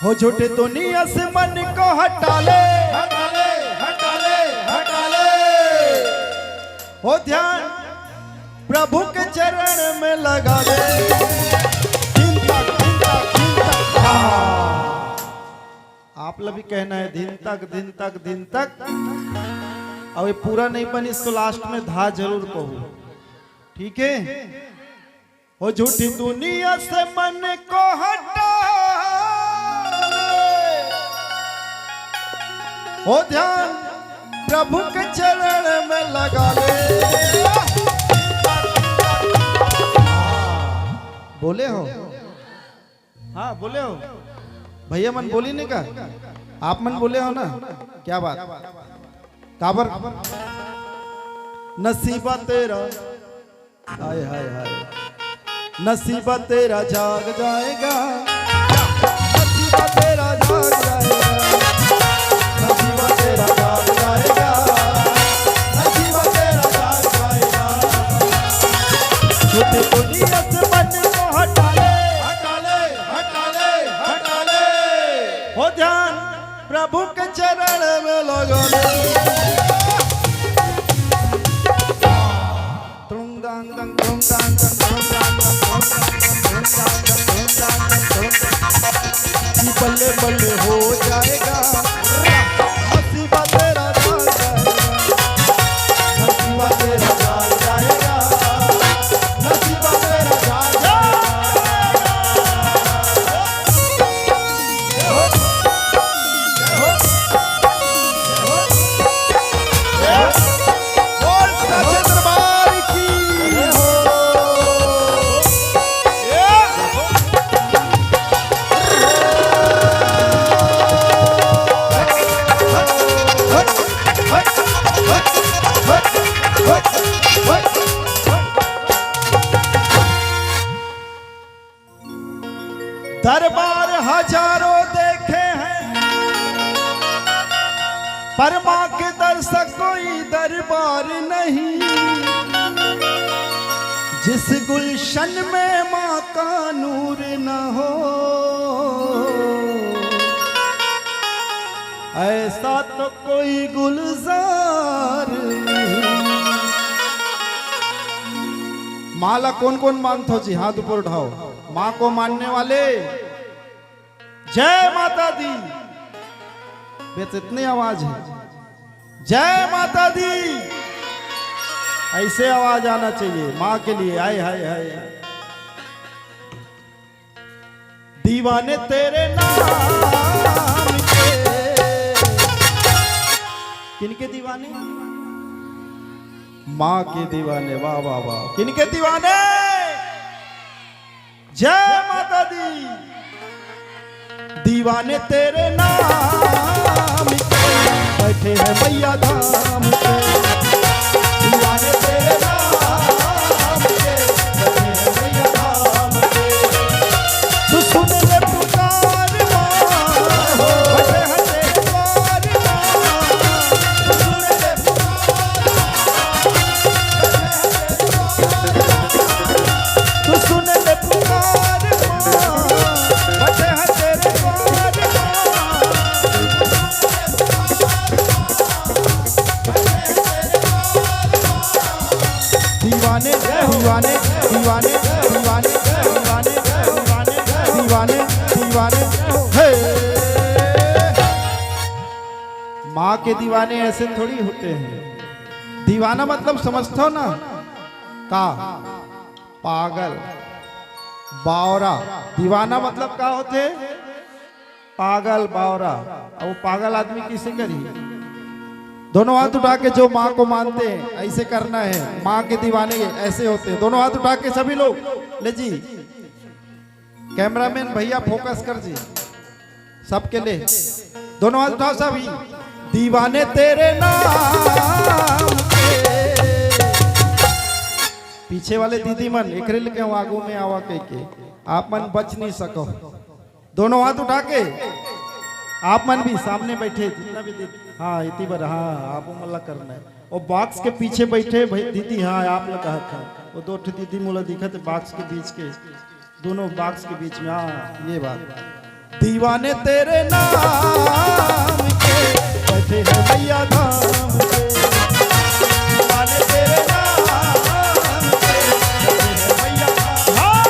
हो झूठे दुनिया से मन को हटा ले, हटा ले, हटा ले, हटा ले। हो ध्यान प्रभु के चरण में लगा ले। दिन तक, दिन तक, दिन तक। आप लोग भी कहना है दिन तक, दिन तक, दिन तक। अब ये पूरा नहीं बनी इसको लास्ट में धा जरूर कहूँ, ठीक है। हो झूठी दुनिया से मन को हटा ले, हो ध्यान प्रभु के चरण में लगा ले। बोले हो? हाँ बोले हो भैया, मन बोली नहीं का? आप मन बोले हो ना? क्या बात? काबर नसीबा तेरा, हाय हाय हाय, नसीबा तेरा जाग जाएगा, नसीबा तेरा जाग जाएगा, नसीबा तेरा जाग जाएगा, नसीबा तेरा जाग जाएगा। झूठी दुनिया से मन को हटा ले, हटा ले, हटा ले, हटा ले। हो ध्यान प्रभु के चरण में लगा ले। बल्ले बल्ले हो जाएगा, नसीबा तेरा जाग जाएगा, नसीबा तेरा जाग जाएगा, नसीबा तेरा जाग दरबार हजारों देखे हैं, पर मां के दर्शक कोई दरबार नहीं। जिस गुलशन में मां का नूर न हो, ऐसा तो कोई गुलजार नहीं। माला कौन कौन मानते हो जी? हाथ ऊपर उठाओ। माँ को मानने वाले जय माता दी। बेच इतनी आवाज है, जय माता दी। ऐसे आवाज आना चाहिए माँ के लिए। आए हाय हाय, दीवाने तेरे नाम के। किनके दीवाने? माँ के दीवाने। वाह वाह वाह। किनके दीवाने? जय माता दी। दीवाने तेरे नाम के बैठे हैं मैया धाम पे। दीवाने तेरे नाम के बैठे हैं मैया धाम पे। तू सुन ले पुकार माँ, बैठे हैं तेरे द्वार माँ। तू सुन ले पुकार माँ, तू सुन ले पुकार माँ, बैठे हैं तेरे द्वार माँ। दीवाने दीवाने दीवाने दीवाने दीवाने दीवाने दीवाने दीवाने हे। माँ के दीवाने ऐसे थोड़ी होते हैं। दीवाना मतलब समझते हो ना? का पागल, बावरा। दीवाना मतलब क्या होते? पागल, बावरा। और वो पागल आदमी किसे करी? दोनों हाथ उठा के जो माँ को मानते हैं ऐसे करना है। माँ के दीवाने ऐसे होते हैं। दोनों हाथ उठा के सभी लोग। ले जी कैमरामैन भैया फोकस कर जी, सबके लिए दोनों हाथ उठाओ सभी। दीवाने तेरे नाम के। पीछे वाले दीदी मन एक रिल के आगू में आवा के आप मन बच नहीं सको। दोनों हाथ उठा के आप मन भी सामने बैठे जितना भी दीदी। हाँ इतनी बार। हाँ आप मल्ला करना है। और बॉक्स के पीछे बैठे भाई दीदी। हाँ आप लोग कहा था वो दो दीदी मोला दिखा थे बॉक्स के बीच के, दोनों बॉक्स के बीच में। हाँ ये बात दीवाने तेरे नाम के बैठे हैं मैया धाम पे। दीवाने तेरे नाम के बैठे हैं मैया धाम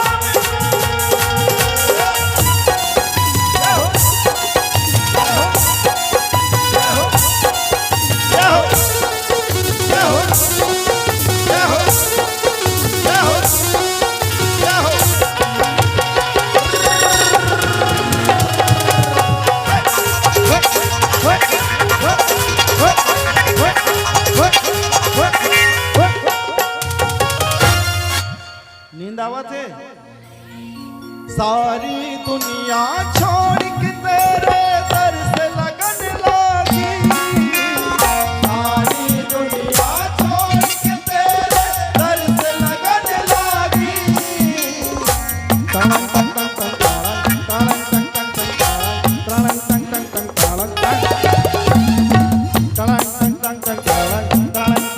नींद आवत है। सारी दुनिया छोड़ के तेरे दर से लगन लागी। सारी दुनिया छोड़ के तेरे दर से लगन लागी। तारंग तंग तंग तंग तारंग तारंग तंग तंग तंग तारंग तंग तंग तंग तारंग तारंग तंग तंग तंग तारंग तारंग।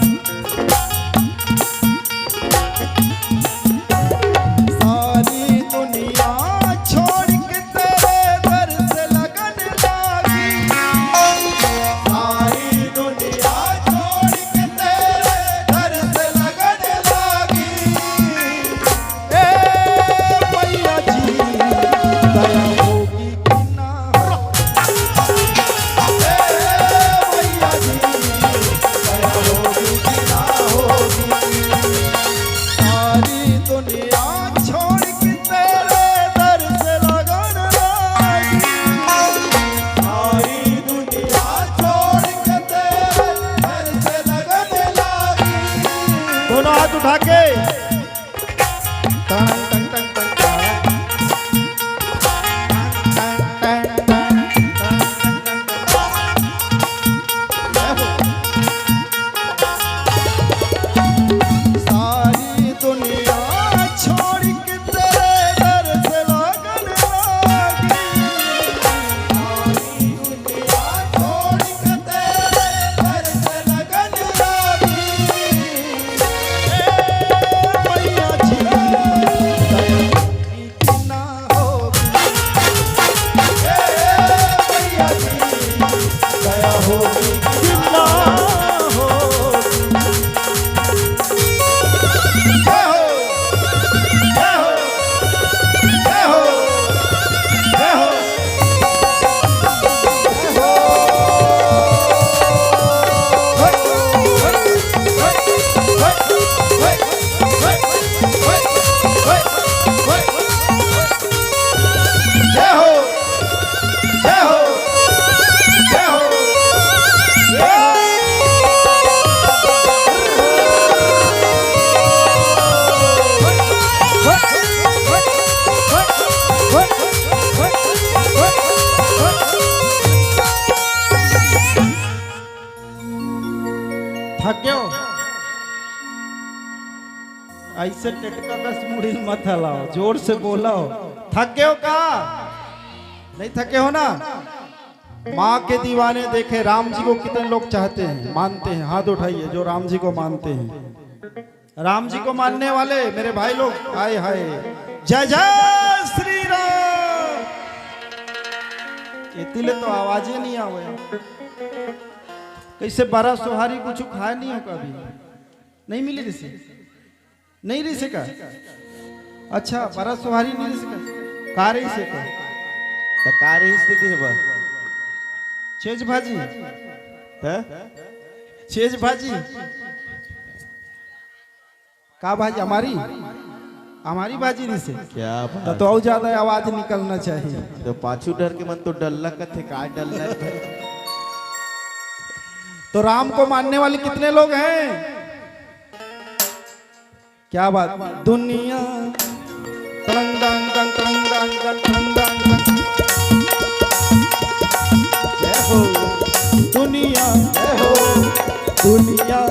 सारी दुनिया छोड़ के तेरे दर से लगन लागी। सारी दुनिया छोड़ के तेरे दर से लगन लागी। ए मैया जी दया होगी कि ना ए मैया जी दया होगी कि ना होगी। सारी दुनिया छोड़ के तेरे दर से लगन लागी। सारी दुनिया छोड़ के तेरे दर से लगन लागी। दोनों हाथ उठा के टंग टंग टंग टंग टंग टंग सारी दुनिया छोड़ के तेरे दर से लगन लागी। सारी दुनिया छोड़ के तेरे दर से लगन लागी। ए मैया जी दया होगी कि ना होगी। ए मैया जी दया होगी कि ना होगी। जय हो जय हो जय हो जय हो जय हो। जय हो जय हो जय हो थक गए हो? ऐसे टेटका बस मुड़ी मत हलाओ, जोर से बोलो। थक गए हो का? नहीं थके हो ना? माँ के दीवाने देखे राम जी को कितने लोग चाहते हैं, मानते हैं? हाथ उठाइए जो राम जी को मानते हैं। राम जी को मानने वाले मेरे भाई लोग आए हाय जय जय श्री राम। इतने तो आवाजें नहीं आवे। कैसे 12 सोहारी कुछ खाए नहीं हो कभी? नहीं मिली रिसे? नहीं रिसे का? अच्छा 12 सोहारी नहीं रिसे का? का रही से का? का रही स्थिति है बस छेज भाजी छेज भाजी का भाजी हमारी हमारी भाजी नहीं से क्या तो और ज्यादा आवाज निकलना चाहिए। तो पाछू डर के मन तो डल्ला का थे का डल्ला तो राम को मानने वाले कितने लोग हैं? क्या बात। दुनिया तंग तंग तंग तंग तंग तंग तंग। जय हो दुनिया जय हो दुनिया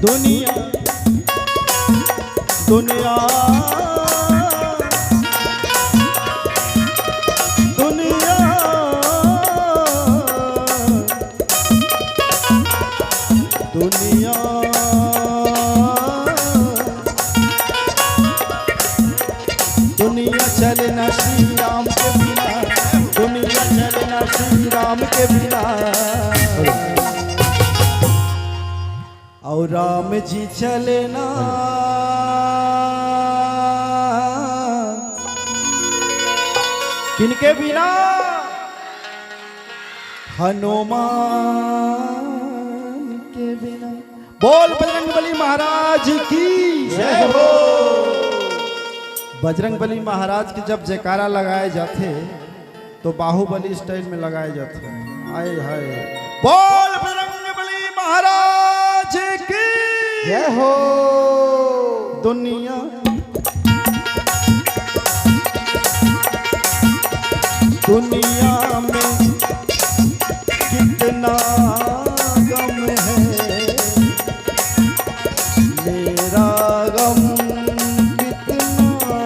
दुनिया दुनिया दुनिया दुनिया के बिना। और राम जी चले ना किनके बिना? हनुमान के बिना। बोल बजरंगबली महाराज की जय हो। बजरंगबली महाराज के जब जयकारा लगाए जाते तो बाहुबली स्टाइल में लगाए जाते। आए हाय बोल बजरंगबली महाराज की जय हो। दुनिया दुनिया में कितना गम है, मेरा गम कितना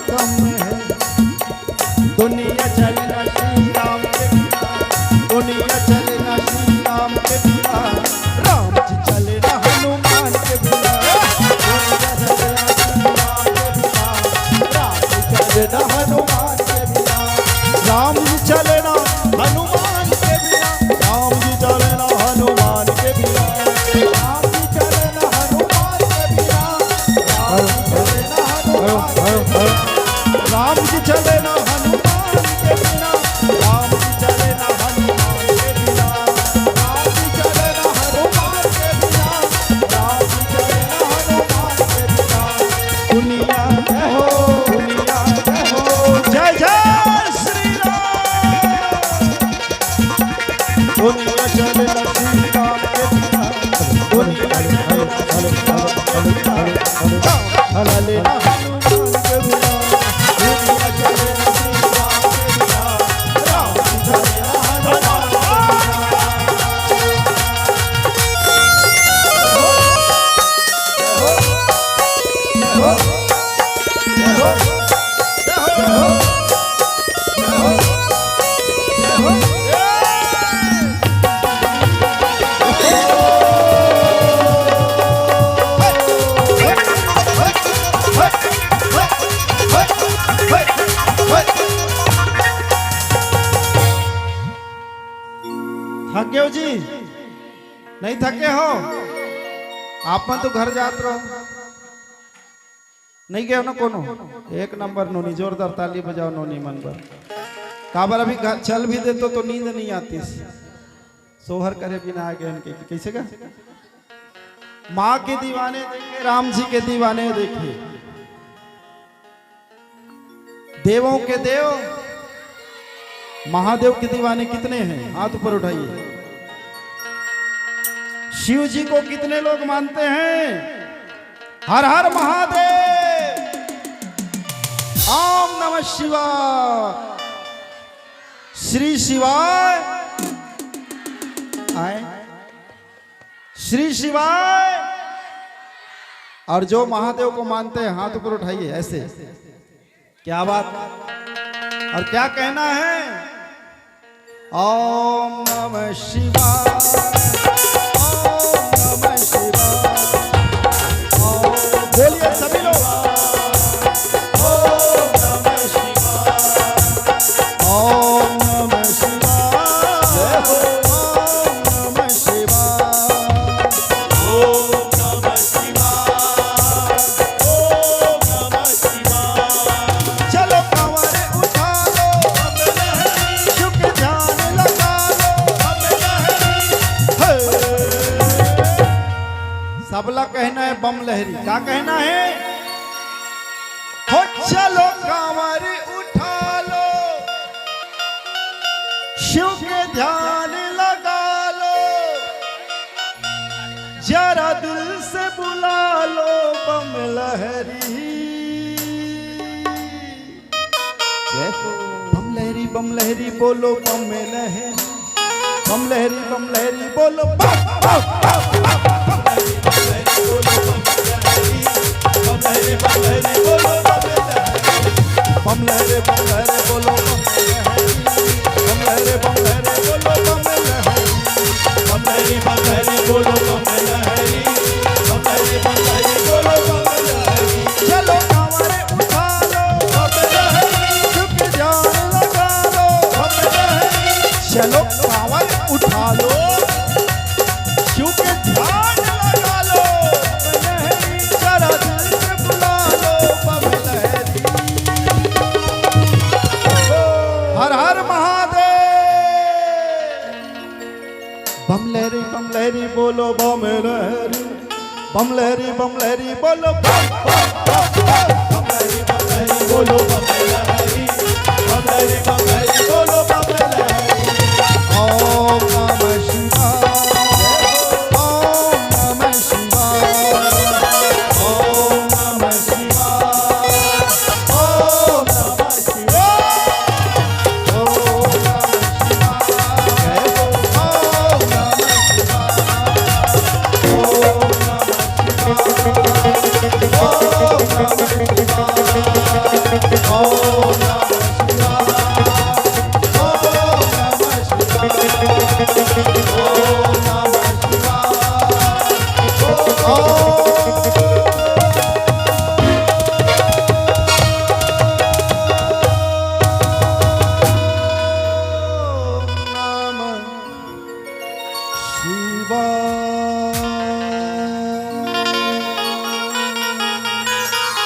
कम है। दुनिया चलना श्री राम के बिना, दुनिया चलना श्री राम के बिना, राम जी चलना हनुमान के बिना। दुनिया चलना श्री राम के बिना, राम जी चलना हनुमान के बिना। राम जी चलना हनुमान के बिना, राम जी चलना हनुमान के बिना, राम जी चलना हनुमान के बिना, राम जी चलना हनुमान के बिना, राम जी चलना हनुमान के बिना, राम जी चलना हनुमान के बिना, राम जी चलना हनुमान के बिना, राम जी चलना हनुमान के बिना। दुनिया जय हो, दुनिया जय हो, जय जय श्री राम। दुनिया चलना श्री राम के बिना, दुनिया चलना श्री राम के बिना, भला लेना हनुमान के बिना। दुनिया चलना श्री राम के बिना, राम जी चलना हनुमान के थके हो जी? नहीं थके हो? आप तो घर जात रहो। नहीं गए हो ना कोनो? एक नंबर नोनी, जोरदार ताली बजाओ नोनी मन पर। काबर अभी चल भी देते तो नींद नहीं आती, सोहर करे बिना आ गए इनके। कैसे का? माँ के दीवाने देखे, राम जी के दीवाने देखे, देवों के देव महादेव के दीवाने कितने हैं? हाथ ऊपर उठाइए। शिव जी को कितने लोग मानते हैं? हर हर महादेव, ओम नमः शिवाय, श्री शिवाय आए, श्री शिवाय। और जो महादेव को मानते हैं हाथ ऊपर उठाइए ऐसे। क्या बात? और क्या कहना है? ओम नमः शिवाय, ओम नमः शिवाय। बोलिए सभी लोग, ओम नमः शिवाय, ओम नमः शिवाय, ओम नमः शिवाय, ओम नमः शिवाय, ओम नमः शिवाय। चलो कंवर उठा लो, शुक्र ध्यान लगा लो, सबला कहना है बम लहरी। क्या कहना है? हो चलो कांवर उठा लो, शिव के ध्यान लगा लो, जरा दिल से बुला लो बम लहरी। बम लहरी बोलो बम लहरी, बम लहरी बोलो बम बम बम। बम लहरी बोलो बम लहरी, बम लहरी बोलो बम लहरी, बम लहरी बोलो बम लहरी, बम लहरी बोलो बम लहरी, बम लहरी बोलो बम लहरी। चलो कांवरे उठा लो बम लहरी, शुक्र ध्यान लगा लो बम लहरी। चलो बम लहरी बोलो बम लहरी, बम लहरी बोलो बम बम लहरी बोलो बम लहरी, बम लहरी बोलो बम लहरी। ओम नमः शिवाय, ओम नमः शिवाय, ओम नमः शिवाय, ओम नमः शिवाय, ओम नमः शिवाय।